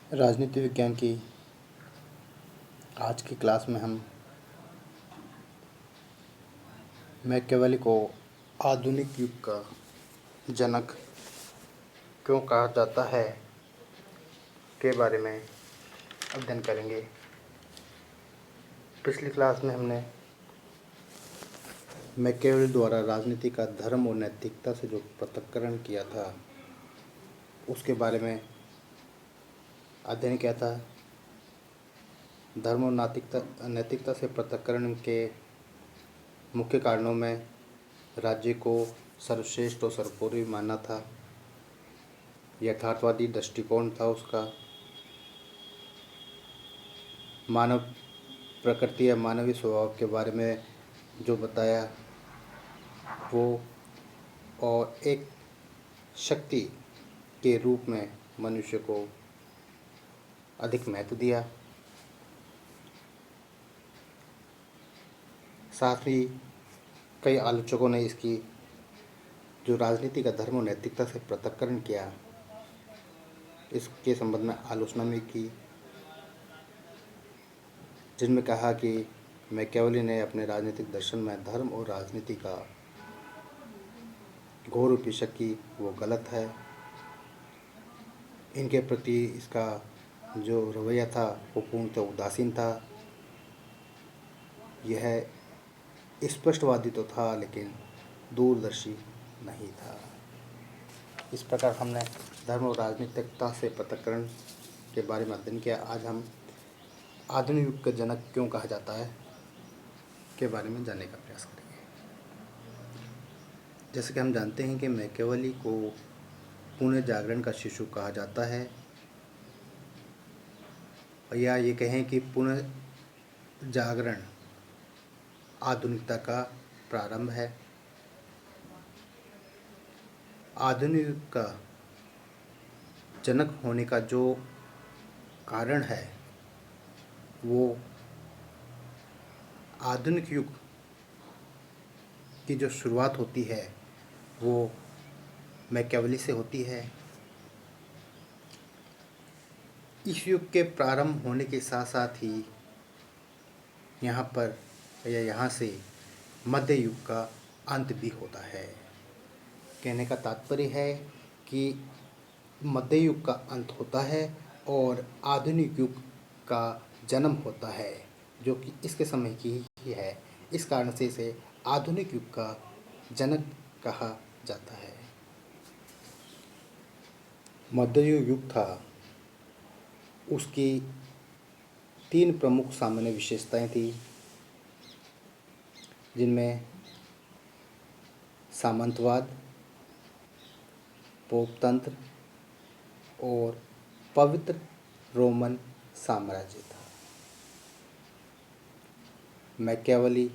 राजनीति विज्ञान की आज की क्लास में हम मैकियावेली को आधुनिक युग का जनक क्यों कहा जाता है के बारे में अध्ययन करेंगे। पिछली क्लास में हमने मैकियावेली द्वारा राजनीति का धर्म और नैतिकता से जो पृथक्करण किया था उसके बारे में अध्ययन किया था। धर्म और नैतिकता से पृथक्करण के मुख्य कारणों में राज्य को सर्वश्रेष्ठ और सर्वोपरि मानना था, यथार्थवादी दृष्टिकोण था उसका, मानव प्रकृति या मानवीय स्वभाव के बारे में जो बताया वो, और एक शक्ति के रूप में मनुष्य को अधिक महत्व दिया। साथ ही कई आलोचकों ने इसकी जो राजनीति का धर्म और नैतिकता से पृथक्करण किया इसके संबंध में आलोचना भी की, जिनमें कहा कि मैकियावेली ने अपने राजनीतिक दर्शन में धर्म और राजनीति का घोर विपरीत की वो गलत है। इनके प्रति इसका जो रवैया था वो पूर्णतः उदासीन था। यह स्पष्टवादी तो था लेकिन दूरदर्शी नहीं था। इस प्रकार हमने धर्म और राजनीतिकता से पृथक्करण के बारे में अध्ययन किया। आज हम आधुनिक युग का जनक क्यों कहा जाता है के बारे में जानने का प्रयास करेंगे। जैसे कि हम जानते हैं कि मैकियावेली को पुनः जागरण का शिशु कहा जाता है, या ये कहें कि पुनः जागरण आधुनिकता का प्रारंभ है। आधुनिक युग का जनक होने का जो कारण है वो आधुनिक युग की जो शुरुआत होती है वो मैकियावेली से होती है। इस युग के प्रारंभ होने के साथ साथ ही यहाँ पर या यहाँ से मध्य युग का अंत भी होता है। कहने का तात्पर्य है कि मध्य युग का अंत होता है और आधुनिक युग का जन्म होता है, जो कि इसके समय की ही है। इस कारण से इसे आधुनिक युग का जनक कहा जाता है। मध्य युग था, उसकी 3 प्रमुख सामान्य विशेषताएं थी, जिनमें सामंतवाद, पोपतंत्र और पवित्र रोमन साम्राज्य था। मैकियावेली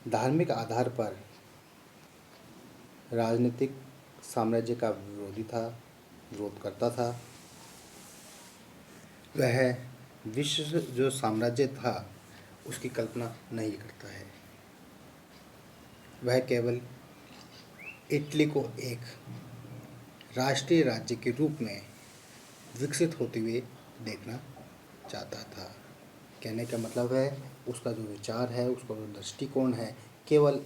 धार्मिक आधार पर राजनीतिक साम्राज्य का विरोध करता था। वह विश्व जो साम्राज्य था उसकी कल्पना नहीं करता है। वह केवल इटली को एक राष्ट्रीय राज्य के रूप में विकसित होते हुए देखना चाहता था। कहने का मतलब है उसका जो विचार है, उसका जो दृष्टिकोण है, केवल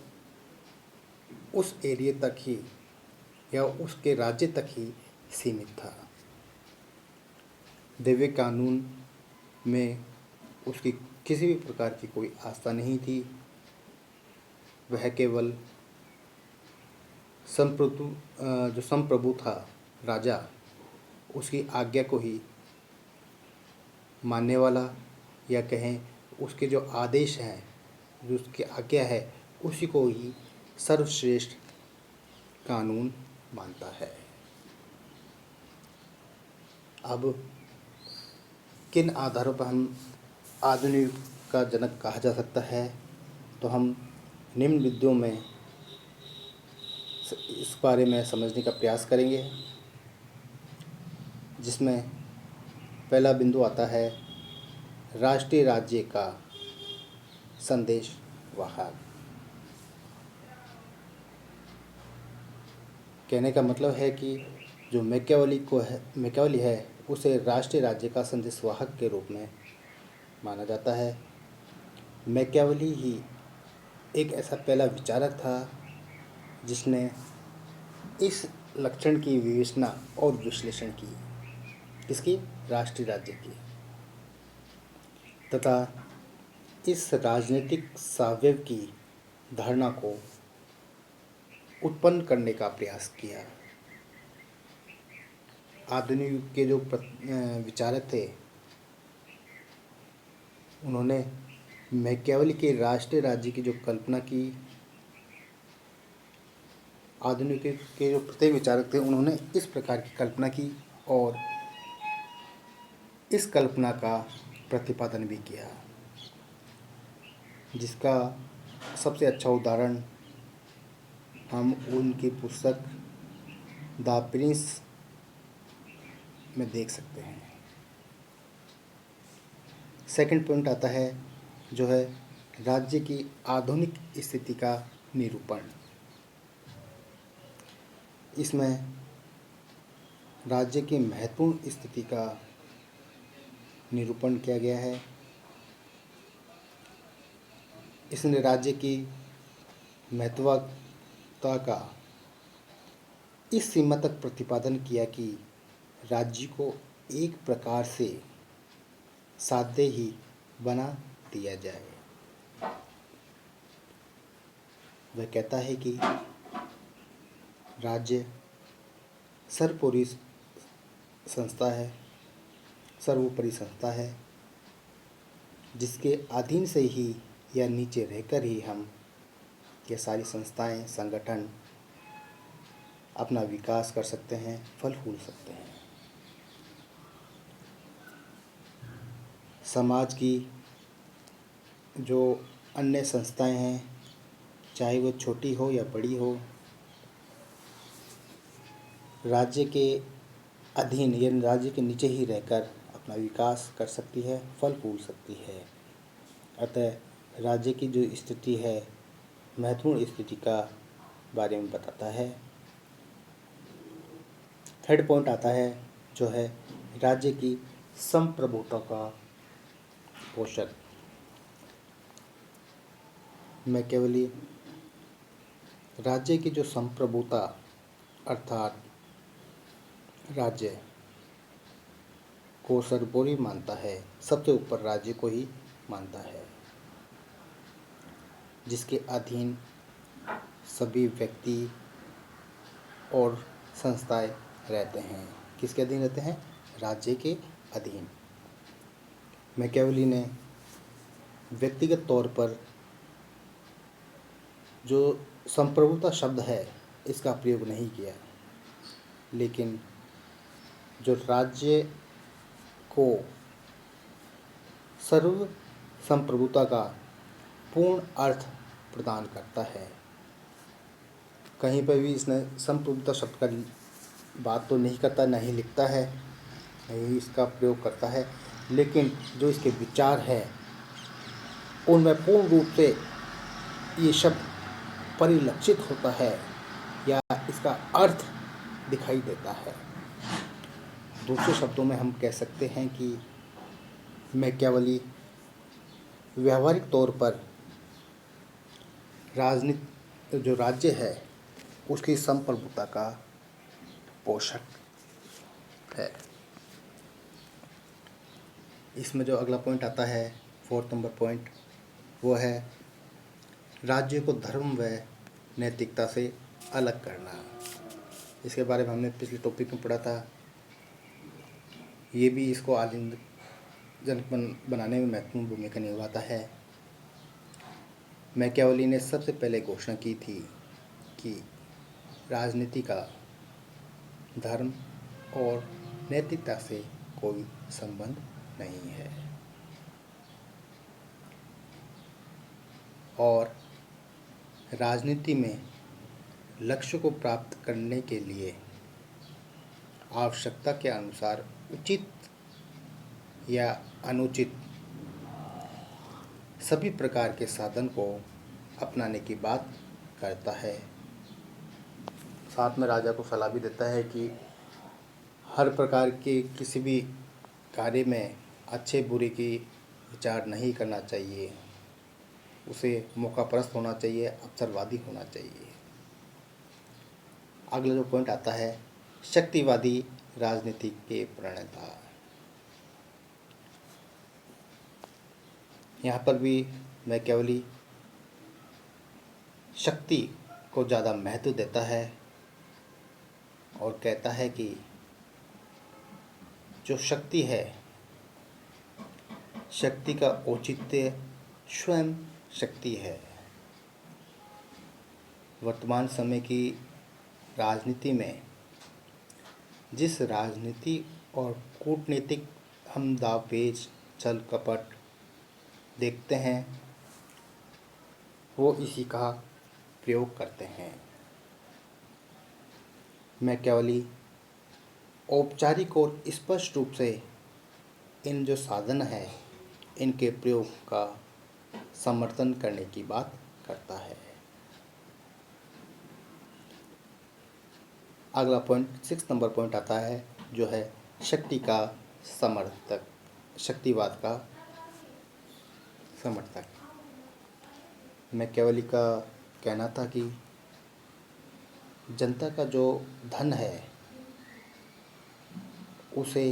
उस एरिया तक ही या उसके राज्य तक ही सीमित था। दिव्य कानून में उसकी किसी भी प्रकार की कोई आस्था नहीं थी। वह केवल जो संप्रभु था राजा, उसकी आज्ञा को ही मानने वाला, या कहें उसके जो आदेश हैं, जो उसकी आज्ञा है, उसी को ही सर्वश्रेष्ठ कानून मानता है। अब किन आधारों पर हम आधुनिक युग का जनक कहा जा सकता है, तो हम निम्न बिंदुओं में इस बारे में समझने का प्रयास करेंगे, जिसमें पहला बिंदु आता है राष्ट्रीय राज्य का संदेश वाहक। कहने का मतलब है कि जो मैकियावेली है उसे राष्ट्रीय राज्य का संदेशवाहक के रूप में माना जाता है। मैकियावेली ही एक ऐसा पहला विचारक था जिसने इस लक्षण की विवेचना और विश्लेषण की, किसकी? राष्ट्रीय राज्य की, तथा इस राजनीतिक सावयव की धारणा को उत्पन्न करने का प्रयास किया। आधुनिक युग के जो विचारक थे, उन्होंने मैकियावेली के राष्ट्रीय राज्य की जो कल्पना की, आधुनिक युग के जो प्रत्येक विचारक थे उन्होंने इस प्रकार की कल्पना की और इस कल्पना का प्रतिपादन भी किया, जिसका सबसे अच्छा उदाहरण हम उनकी पुस्तक द प्रिंस में देख सकते हैं। सेकंड पॉइंट आता है जो है राज्य की आधुनिक स्थिति का निरूपण। इसमें राज्य की महत्वपूर्ण स्थिति का निरूपण किया गया है। इसने राज्य की महत्वता का इस सीमा तक प्रतिपादन किया कि राज्य को एक प्रकार से साध्य ही बना दिया जाए। वह कहता है कि राज्य सर्वोपरि संस्था है, सर्वोपरि संस्था है जिसके अधीन से ही या नीचे रहकर ही हम ये सारी संस्थाएं, संगठन अपना विकास कर सकते हैं, फल फूल सकते हैं। समाज की जो अन्य संस्थाएं हैं, चाहे वो छोटी हो या बड़ी हो, राज्य के अधीन या राज्य के नीचे ही रहकर अपना विकास कर सकती है, फल फूल सकती है। अतः राज्य की जो स्थिति है, महत्वपूर्ण स्थिति का बारे में बताता है। थर्ड पॉइंट आता है जो है राज्य की संप्रभुता का पोषण। मैकियावेली राज्य की जो संप्रभुता अर्थात राज्य को सर्वोपरि मानता है, सबसे ऊपर राज्य को ही मानता है, जिसके अधीन सभी व्यक्ति और संस्थाएं रहते हैं। किसके अधीन रहते हैं? राज्य के अधीन। मैकियावेली ने व्यक्तिगत तौर पर जो संप्रभुता शब्द है इसका प्रयोग नहीं किया, लेकिन जो राज्य को सर्व संप्रभुता का पूर्ण अर्थ प्रदान करता है। कहीं पर भी इसने संप्रभुता शब्द का बात तो नहीं करता, नहीं लिखता है, नहीं इसका प्रयोग करता है, लेकिन जो इसके विचार है उनमें पूर्ण रूप से ये शब्द परिलक्षित होता है या इसका अर्थ दिखाई देता है। दूसरे शब्दों में हम कह सकते हैं कि मैकियावेली व्यावहारिक तौर पर राजनीति जो राज्य है उसकी संप्रभुता का पोषक है। इसमें जो अगला पॉइंट आता है, फोर्थ नंबर पॉइंट, वो है राज्य को धर्म व नैतिकता से अलग करना। इसके बारे में हमने पिछले टॉपिक में पढ़ा था। ये भी इसको आलिंगनजनक बनाने में महत्वपूर्ण भूमिका निभाता है। मैकियावेली ने सबसे पहले घोषणा की थी कि राजनीति का धर्म और नैतिकता से कोई संबंध नहीं है और राजनीति में लक्ष्य को प्राप्त करने के लिए आवश्यकता के अनुसार उचित या अनुचित सभी प्रकार के साधन को अपनाने की बात करता है। साथ में राजा को सलाह भी देता है कि हर प्रकार के किसी भी कार्य में अच्छे बुरे की विचार नहीं करना चाहिए। उसे मौकापरस्त होना चाहिए, अवसरवादी होना चाहिए। अगला जो पॉइंट आता है, शक्तिवादी राजनीति के प्रणेता। यहाँ पर भी मैकियावेली शक्ति को ज़्यादा महत्व देता है और कहता है कि जो शक्ति है, शक्ति का औचित्य स्वयं शक्ति है। वर्तमान समय की राजनीति में जिस राजनीति और कूटनीतिक हम दावपेच छल कपट देखते हैं, वो इसी का प्रयोग करते हैं। मैकियावेली औपचारिक और स्पष्ट रूप से इन जो साधन है, इनके प्रयोग का समर्थन करने की बात करता है। अगला पॉइंट 6 नंबर पॉइंट आता है, जो है शक्ति का समर्थक, शक्तिवाद का समर्थक। मैकियावेली का कहना था कि जनता का जो धन है उसे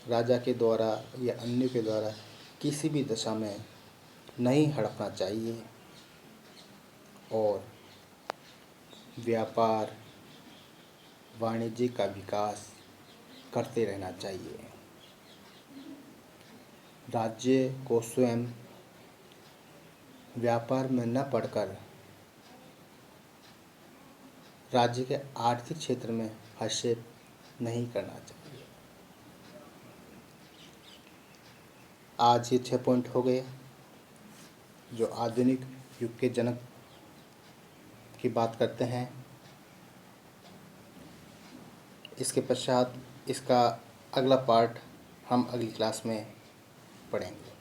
राजा के द्वारा या अन्य के द्वारा किसी भी दशा में नहीं हड़पना चाहिए और व्यापार वाणिज्य का विकास करते रहना चाहिए। राज्य को स्वयं व्यापार में न पड़कर राज्य के आर्थिक क्षेत्र में हस्तक्षेप नहीं करना चाहिए। आज ये 6 पॉइंट हो गए जो आधुनिक युग के जनक की बात करते हैं। इसके पश्चात इसका अगला पार्ट हम अगली क्लास में पढ़ेंगे।